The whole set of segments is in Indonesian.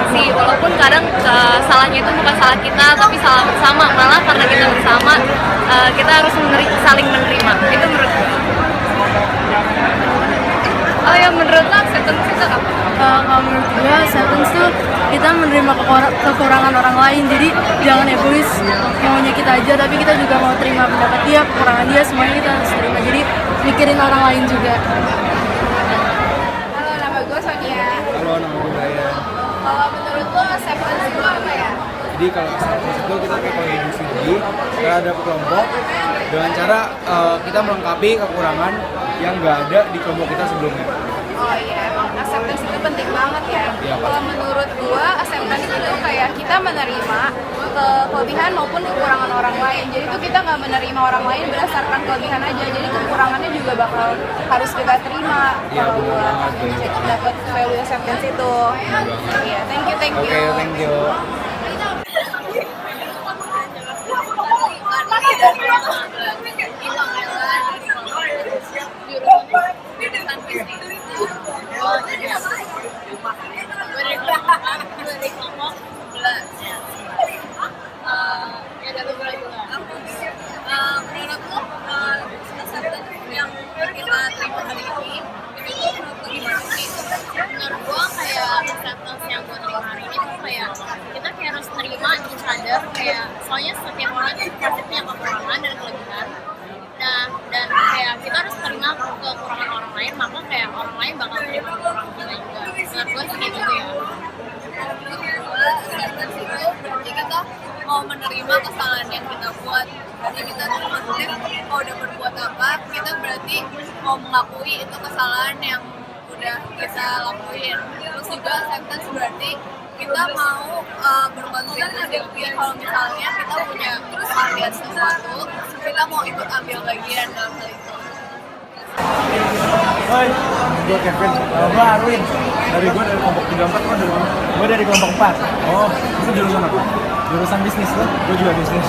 toleransi, walaupun kadang salahnya itu bukan salah kita tapi salah bersama, malah karena kita bersama kita harus saling menerima. Itu menurut gue. Oh ya, menurut lo acceptance itu apa? Kalau menurut gue acceptance tuh kita menerima kekurangan orang lain, jadi jangan egois maunya kita aja, tapi kita juga mau terima pendapat dia, kekurangan dia, semuanya kita harus terima, jadi mikirin orang lain juga. Halo, nama gue Sonia. Halo, nama gue Brian. Kalau menurut lo acceptance itu apa ya? Jadi kalau acceptance itu kita kayak kalau individu terhadap kelompok dengan cara kita melengkapi kekurangan yang nggak ada di kelompok kita sebelumnya. Oh iya, emang acceptance itu penting banget ya. Iya, Pak. Kalau menurut gua, acceptance itu kayak kita menerima kelebihan maupun kekurangan orang lain. Jadi itu kita nggak menerima orang lain berdasarkan kelebihan aja. Jadi kekurangannya juga bakal harus kita terima. Iya, Kalau benar gua banget. dapat value acceptance itu. Iya, thank you, thank you. Oke, thank you. Menurut lo acceptance yang kita terima hari ini itu menurut lo gimana sih? Menurut gue kayak acceptance yang gue terima hari ini tuh kayak kita kayak harus terima each other, kayak soalnya setiap orang itu pasti punya kekurangan dan kelebihan. Nah, dan kayak kita harus terima kekurangan orang lain, maka kayak orang lain bakal terima kekurangan kita juga. Menurut gue sih gitu ya. Acceptance itu berarti kita mau menerima kesalahan yang kita buat. Berarti kita tuh maksudnya kalau udah berbuat apa, kita berarti mau mengakui itu kesalahan yang udah kita lakuin. Terus juga acceptance berarti kita mau berkontribusi kalau misalnya kita punya keahlian sesuatu, kita mau ikut ambil bagian dalam hal itu. Hoi, gue Kevin. Gue Arwin. Dari kelompok 34, gue dari mana? Gue dari kelompok 4. Oh, itu jurusan apa? Jurusan bisnis lo? Gue juga bisnis.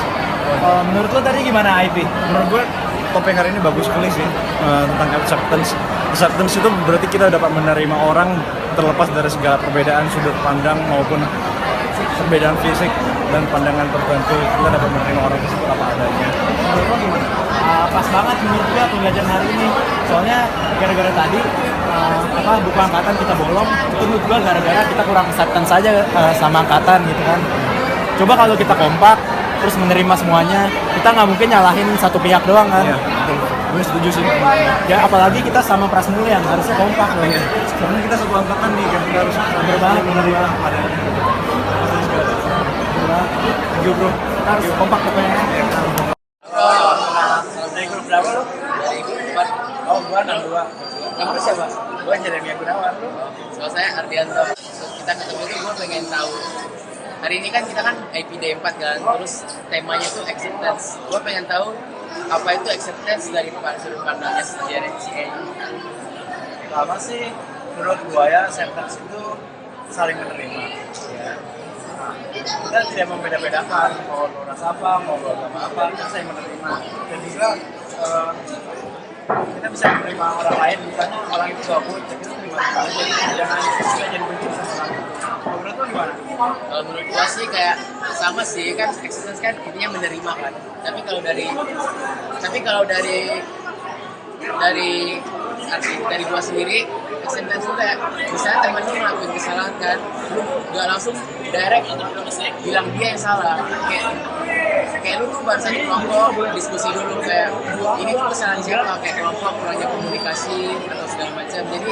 Menurut lo tadi gimana IP? Menurut gue topik hari ini bagus sekali sih, tentang acceptance. Acceptance itu berarti kita dapat menerima orang terlepas dari segala perbedaan sudut pandang maupun perbedaan fisik dan pandangan tertentu. Kita dapat menerima orang tersebut apa adanya. Menurut lo gimana? Pas banget menurut gue pembelajaran hari ini. Soalnya gara-gara tadi buku angkatan kita bolong, itu menurut gue gara-gara kita kurang acceptance saja sama angkatan gitu kan. Coba kalau kita kompak terus menerima semuanya, kita nggak mungkin nyalahin satu pihak doang kan. Iya, betul. Gue setuju sih. Ya apalagi kita sama Prasmulian, harusnya kompak loh. Iya. Soalnya kita satu angkatan nih kan, kita harus berbalik menerima adanya. Thank you bro. Kita harus kompak pokoknya. Dari grup berapa lo? Dari grup 4. Oh, gua 62. Kamu siapa? Gue Jeremia Gunawan. So, saya Ardianto. So, kita ketemu itu gue pengen tahu. Hari ini kan kita kan IPD 4 kan, terus temanya tuh acceptance. Gue pengen tahu apa itu acceptance dari sudut pandangnya CA. Pertama sih, menurut gua ya, acceptance itu saling menerima. Ya. Nah, kita tidak membeda-bedakan mau lo ras apa, mau lo agama apa, kita saling menerima. Dan juga kita bisa menerima orang lain, misalnya orang itu gabut, ya kita terima aja. Jangan jadi benci sama orang itu. Menurut lo gimana? Kalau menurut gue sih kayak sama sih, kan acceptance kan intinya menerima kan. Tapi kalau dari gua sendiri, acceptance itu kayak misalnya temen lu ngelakuin kesalahan kan, lu gak langsung direct bilang dia yang salah. Kayak lu tuh barusan di kelompok diskusi dulu kayak ini tuh kesalahan siapa, kayak kelompok kurangnya komunikasi atau segala macam. Jadi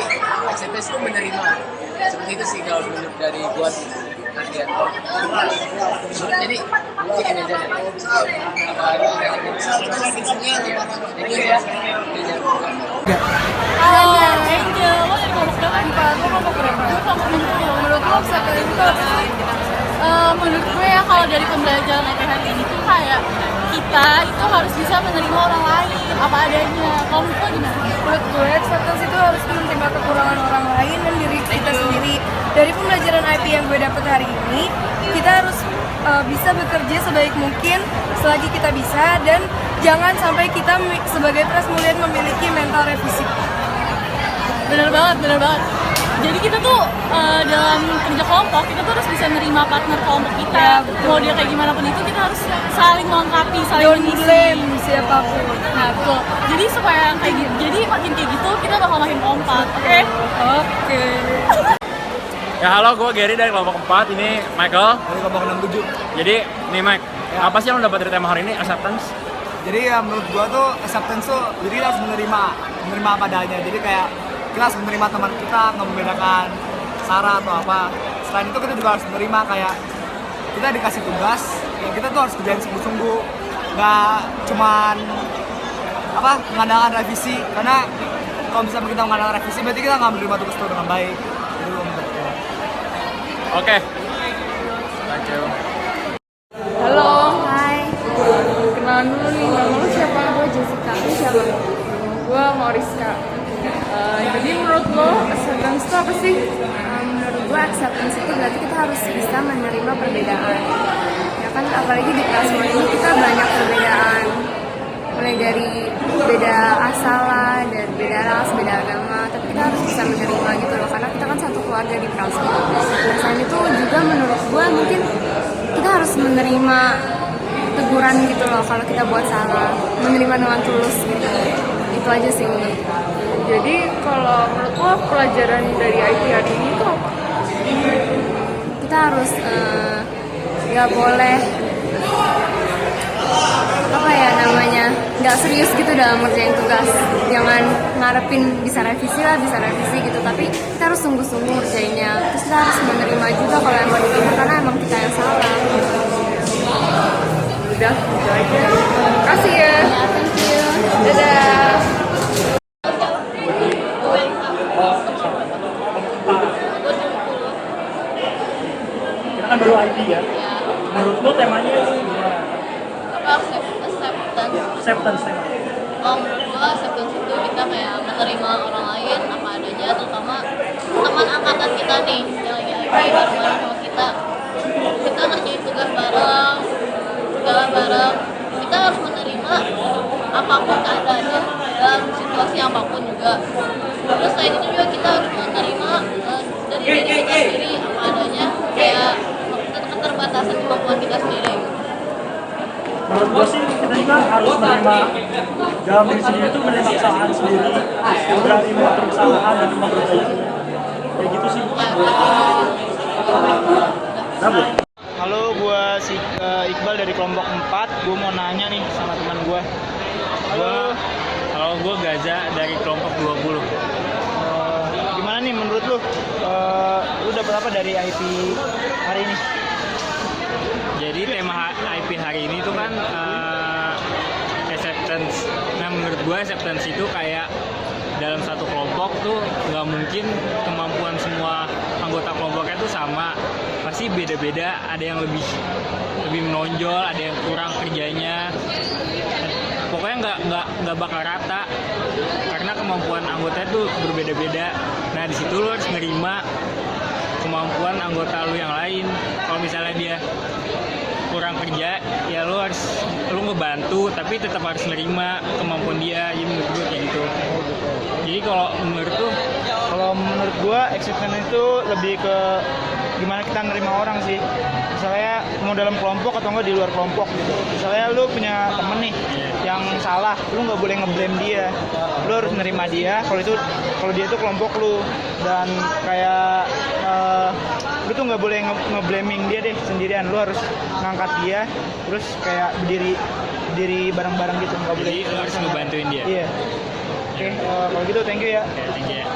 acceptance itu menerima. Seperti itu sih kalau menurut dari gua sih. Jadi ini aja. Thank you ya. Angel, lo dari kelompok berapa? Lo kelompok berapa? Gue kelompok 60. Menurut lo acceptance itu apa sih? Menurut gue ya, kalau dari pembelajaran hari ini tuh kayak kita itu harus bisa menerima orang lain apa adanya. Kalau menurut lo gimana? Menurut gue, acceptance itu harus menerima kekurangan orang lain dan diri kita sendiri. Dari pembelajaran IP yang gue dapet hari ini, kita harus bisa bekerja sebaik mungkin selagi kita bisa, dan jangan sampai kita sebagai Prasmulian memiliki mental revisi. Bener banget. Jadi kita tuh dalam kerja kelompok kita tuh harus bisa nerima partner kelompok kita. Mau dia kayak gimana pun itu kita harus saling melengkapi, saling Don't mengisi. blame siapapun. Nah betul. Jadi supaya kayak gitu, jadi makin kayak gitu kita bakal makin kompak. Oke? Oke. Ya halo, gue Gary dari kelompok 4, ini Michael. Dari kelompok 67. Jadi, nih Mike, apa sih yang lo dapat dari tema hari ini, acceptance? Jadi ya menurut gua tuh acceptance tuh, jadi kita harus menerima apa adanya. Jadi kayak kita harus menerima teman kita, nggak membedakan sara atau apa. Selain itu kita juga harus menerima kayak kita dikasih tugas, ya kita tuh harus kerjain sungguh-sungguh, nggak cuman apa mengandalkan revisi. Karena kalau misalnya kita mengandalkan revisi, berarti kita nggak menerima tugas itu dengan baik. Jadi gua menurut gua. Oke. Thank you. Halo. Hai. Kenalan dulu nih, nama lu siapa? Gue Jessica. Lu siapa? Gue Mauriska. Jadi menurut lo acceptance itu apa sih? Menurut gue acceptance itu berarti kita harus bisa menerima perbedaan. Ya kan apalagi di Prasmo ini kita banyak perbedaan. Mulai dari beda asal lah, dari beda ras, beda agama, tapi kita harus bisa menerima gitu loh, karena kita kan satu keluarga di Prasmo. Selain itu juga menurut gue mungkin kita harus menerima teguran gitu loh kalau kita buat salah, menerima dengan tulus gitu. Itu aja sih menurut gue. Jadi kalau menurut lo pelajaran dari IT hari ini itu apa? Kita harus nggak boleh apa ya namanya, nggak serius gitu dalam ngerjain tugas. Jangan ngarepin bisa revisi gitu, tapi kita harus sungguh-sungguh ngerjainnya. Terus kita harus menerima juga kalau emang diterima karena emang kita yang salah. Udah, gitu aja. Kasih ya. Ya, thank you. Dadah. Kita kan baru IT ya. Menurut lo temanya gimana? Apa acceptance? Acceptance. Menurut gua acceptance itu kita kayak menerima orang lain apa adanya, terutama teman angkatan kita nih yang lagi bareng-bareng sama kita ngerjain tugas bareng, segala bareng. Kita harus menerima apapun keadaannya dalam situasi apapun juga. Terus selain itu juga kita harus menerima dari diri kita sendiri apa adanya, kayak keterbatasan kemampuan kita sendiri. Menurut gue sih kita juga harus menerima dalam diri sendiri itu menerima kesalahan sendiri, berani mengatur kesalahan dan memperbaiki. Kayak gitu sih. Nabu. Halo, gue Iqbal dari kelompok 4. Gue mau nanya nih sama teman gue. Halo, gue Gaza dari kelompok 20. Gimana nih menurut lu? Lu dapat apa dari IP hari ini? Jadi tema IP hari ini tuh kan acceptance. Nah menurut gue acceptance itu kayak dalam satu kelompok tuh nggak mungkin kemampuan semua anggota kelompoknya tuh sama. Pasti beda-beda. Ada yang lebih menonjol, ada yang kurang kerjanya. Pokoknya nggak bakal rata karena kemampuan anggotanya tuh berbeda-beda. Nah di situ lo harus nerima kemampuan anggota lu yang lain. Kalau misalnya dia kurang kerja, ya lu ngebantu, tapi tetap harus nerima kemampuan dia. Jadi menurut gue kayak gitu. Jadi kalau menurut tuh, Kalau menurut gue acceptance itu lebih ke gimana kita nerima orang sih. Misalnya mau dalam kelompok atau enggak di luar kelompok gitu. Misalnya lu punya temen nih yang salah, lu nggak boleh ngeblame dia. Lu harus nerima dia. Kalau dia itu kelompok lu, dan kayak lu tuh nggak boleh ngeblaming dia deh sendirian. Lu harus ngangkat dia, terus kayak berdiri bareng-bareng gitu. Nggak boleh. jadi lo harus ngebantuin dia. Iya. Oke, kalau gitu thank you ya. Oke, thank you ya.